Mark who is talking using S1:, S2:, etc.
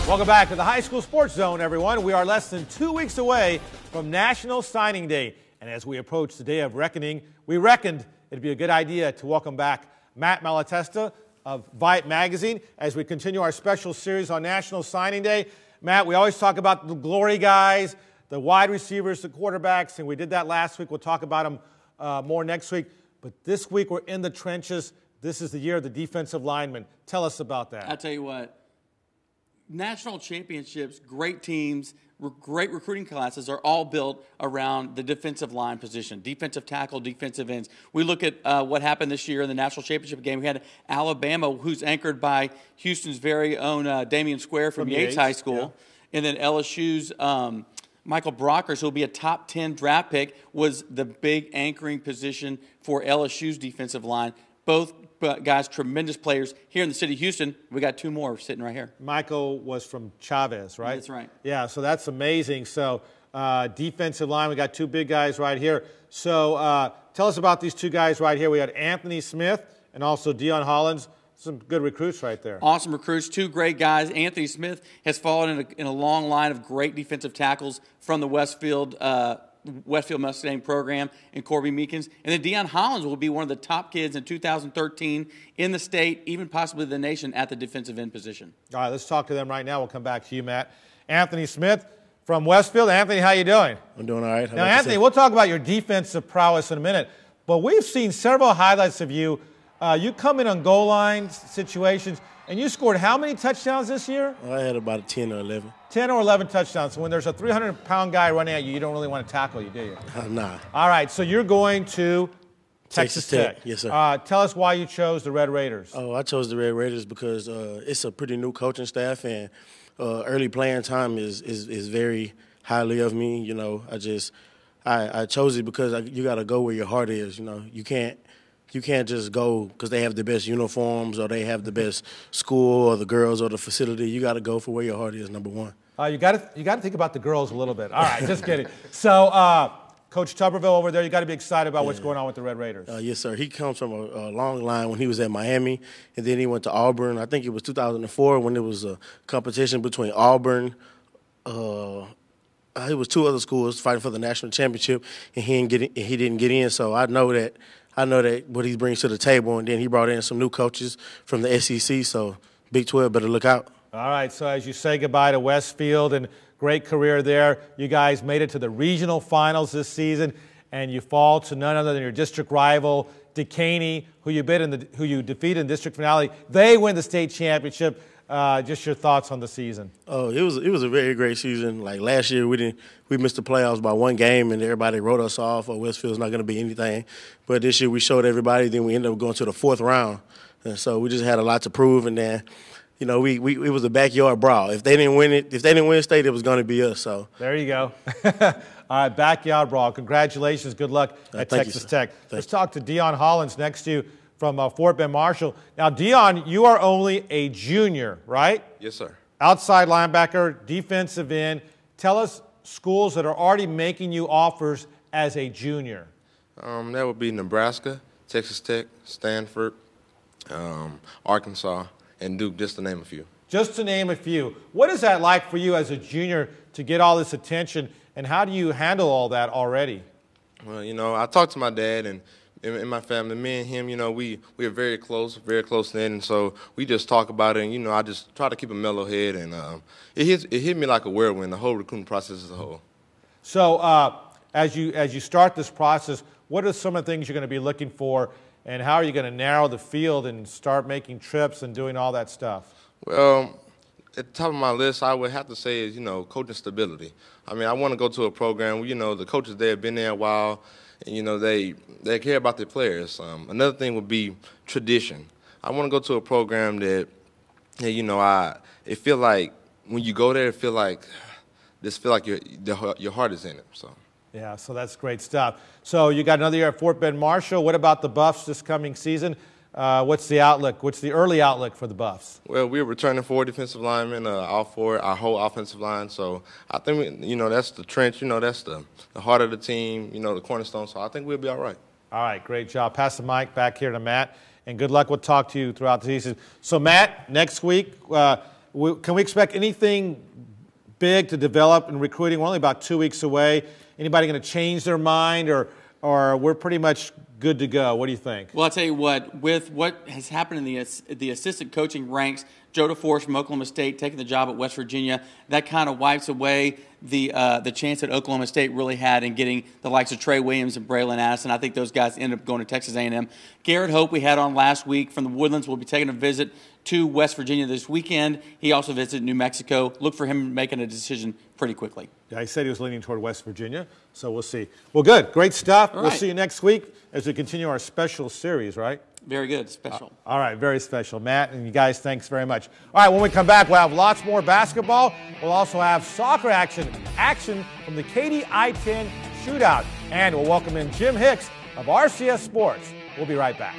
S1: Welcome back to the High School Sports Zone, everyone. We are less than 2 weeks away from National Signing Day. And as we approach the day of reckoning, we reckoned it'd be a good idea to welcome back Matt Malatesta of VYPE magazine as we continue our special series on National Signing Day. Matt, we always talk about the glory guys, the wide receivers, the quarterbacks, and we did that last week. We'll talk about them more next week. But this week we're in the trenches. This is the year of the defensive linemen. Tell us about that.
S2: I'll tell you what. National championships, great teams, great recruiting classes are all built around the defensive line position, defensive tackle, defensive ends. We look at what happened this year in the national championship game. We had Alabama, who's anchored by Houston's very own Damian Square from Yates High School, and then LSU's Michael Brockers, who will be a top 10 draft pick, was the big anchoring position for LSU's defensive line. Both guys, tremendous players. Here in the city of Houston, we got two more sitting right here.
S1: Michael was from Chavez, right?
S2: That's right.
S1: Yeah, so that's amazing. So defensive line, we got two big guys right here. So tell us about these two guys right here. We had Anthony Smith and also Deon Hollins. Some good recruits right there.
S2: Awesome recruits, two great guys. Anthony Smith has fallen in a long line of great defensive tackles from the Westfield Mustang program and Corby Meekins. And then Deon Hollins will be one of the top kids in 2013 in the state, even possibly the nation, at the defensive end position.
S1: All right, let's talk to them right now. We'll come back to you, Matt. Anthony Smith from Westfield. Anthony, how you doing?
S3: I'm doing all right.
S1: Now, Anthony, we'll talk about your defensive prowess in a minute, but we've seen several highlights of you. You come in on goal line situations, and you scored how many touchdowns this year?
S3: I had about 10 or 11.
S1: 10 or 11 touchdowns. So when there's a 300-pound guy running at you, you don't really want to tackle you, do you?
S3: Nah.
S1: All right, so you're going to Texas Tech.
S3: Yes, sir.
S1: Tell us why you chose the Red Raiders.
S3: Oh, I chose the Red Raiders because it's a pretty new coaching staff, and early playing time is very highly of me. You know, I chose it because you got to go where your heart is. You know, you can't just go because they have the best uniforms or they have the best school or the girls or the facility. You got to go for where your heart is, number one.
S1: You got to think about the girls a little bit. All right, just kidding. So, Coach Tuberville over there, you got to be excited about what's going on with the Red Raiders.
S3: Yes, sir. He comes from a long line when he was at Miami, and then he went to Auburn. I think it was 2004 when there was a competition between Auburn. It was two other schools fighting for the national championship, and he didn't get in. So I know that what he brings to the table, and then he brought in some new coaches from the SEC, so Big 12 better look out.
S1: All right, so as you say goodbye to Westfield and great career there, you guys made it to the regional finals this season, and you fall to none other than your district rival, Decaney, who you defeated in the district finale. They win the state championship. Just your thoughts on the season.
S3: Oh, it was a very great season. Like last year, we missed the playoffs by one game, and everybody wrote us off. Or Westfield's not going to be anything. But this year, we showed everybody. Then we ended up going to the fourth round, and so we just had a lot to prove. And then, you know, it was a backyard brawl. If they didn't win state, it was going to be us. So
S1: there you go. All right, backyard brawl. Congratulations. Good luck at Texas Tech. Let's talk to Deon Hollins next to you from Fort Bend Marshall. Now, Deon, you are only a junior, right?
S4: Yes, sir.
S1: Outside linebacker, defensive end. Tell us schools that are already making you offers as a junior.
S4: That would be Nebraska, Texas Tech, Stanford, Arkansas, and Duke, just to name a few.
S1: Just to name a few. What is that like for you as a junior to get all this attention, and how do you handle all that already?
S4: Well, you know, I talked to my dad, and in my family, me and him, you know, we are very close then, and so we just talk about it, and, you know, I just try to keep a mellow head, and it hit me like a whirlwind, the whole recruiting process as a whole.
S1: So as you start this process, what are some of the things you're going to be looking for, and how are you going to narrow the field and start making trips and doing all that stuff?
S4: Well, at the top of my list, I would have to say is, you know, coaching stability. I mean, I want to go to a program where, you know, the coaches there have been there a while, and, you know, they care about their players. Another thing would be tradition. I want to go to a program that, you know, it feel like when you go there, it feel like your heart is in it. So.
S1: Yeah, so that's great stuff. So you got another year at Fort Bend Marshall. What about the Buffs this coming season? What's the outlook? What's the early outlook for the Buffs?
S4: Well, we're returning 4 defensive linemen, all 4, our whole offensive line. So I think, you know, that's the trench. You know, that's the heart of the team, you know, the cornerstone. So I think we'll be all right.
S1: All right, great job. Pass the mic back here to Matt, and good luck. We'll talk to you throughout the season. So, Matt, next week, can we expect anything big to develop in recruiting? We're only about 2 weeks away. Anybody going to change their mind, or we're pretty much good to go? What do you think?
S2: Well, I'll tell you what, with what has happened in the assistant coaching ranks, Joe DeForest from Oklahoma State taking the job at West Virginia, that kind of wipes away the chance that Oklahoma State really had in getting the likes of Trey Williams and Braylon Addison. I think those guys ended up going to Texas A&M. Garrett Hope we had on last week from the Woodlands will be taking a visit to West Virginia this weekend. He also visited New Mexico. Look for him making a decision pretty quickly.
S1: Yeah, he said he was leaning toward West Virginia, so we'll see. Well, good. Great stuff.
S2: All
S1: We'll
S2: right.
S1: see you next week as we continue our special series, right?
S2: Very good. Special.
S1: All right, very special. Matt and you guys, thanks very much. All right, when we come back, we'll have lots more basketball. We'll also have soccer action from the Katy I-10 shootout. And we'll welcome in Jim Hicks of RCS Sports. We'll be right back.